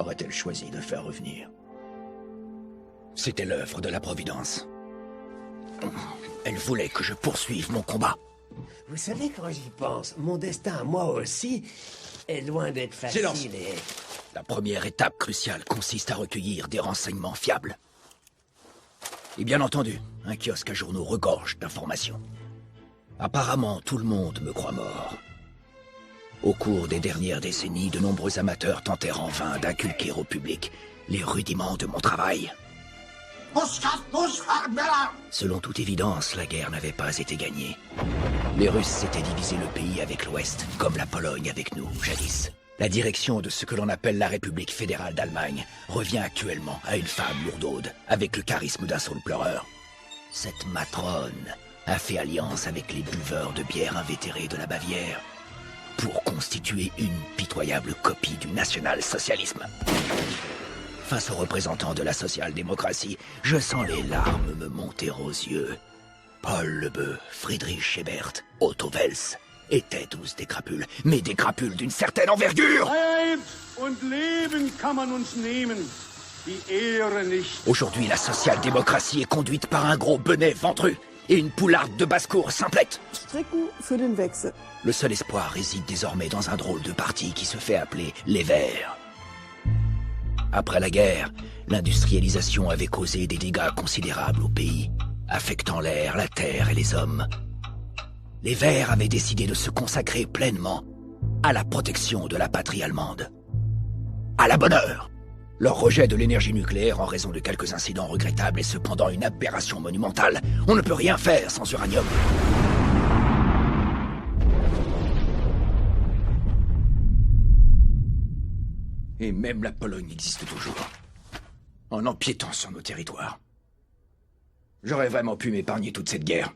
aurait-elle choisi de faire revenir? C'était l'œuvre de la Providence. Elle voulait que je poursuive mon combat. Vous savez, quand j'y pense, mon destin à moi aussi est loin d'être facile. Silence. La première étape cruciale consiste à recueillir des renseignements fiables. Et bien entendu, un kiosque à journaux regorge d'informations. Apparemment, tout le monde me croit mort. Au cours des dernières décennies, de nombreux amateurs tentèrent en vain d'inculquer au public les rudiments de mon travail. Selon toute évidence, la guerre n'avait pas été gagnée. Les Russes s'étaient divisé le pays avec l'Ouest, comme la Pologne avec nous, jadis. La direction de ce que l'on appelle la République fédérale d'Allemagne revient actuellement à une femme lourdaude, avec le charisme d'un saule pleureur. Cette matrone a fait alliance avec les buveurs de bière invétérés de la Bavière pour constituer une pitoyable copie du national-socialisme. Face aux représentants de la social-démocratie, je sens les larmes me monter aux yeux. Paul Lebœuf, Friedrich Ebert, Otto Wels étaient tous des crapules, mais des crapules d'une certaine envergure. Aujourd'hui, la social-démocratie est conduite par un gros benet ventru et une poularde de basse-cour simplette. Stricken für den Wechsel. Le seul espoir réside désormais dans un drôle de parti qui se fait appeler les Verts. Après la guerre, l'industrialisation avait causé des dégâts considérables au pays, affectant l'air, la terre et les hommes. Les Verts avaient décidé de se consacrer pleinement à la protection de la patrie allemande. À la bonne heure! Leur rejet de l'énergie nucléaire en raison de quelques incidents regrettables est cependant une aberration monumentale. On ne peut rien faire sans uranium. Et même la Pologne existe toujours, en empiétant sur nos territoires. J'aurais vraiment pu m'épargner toute cette guerre.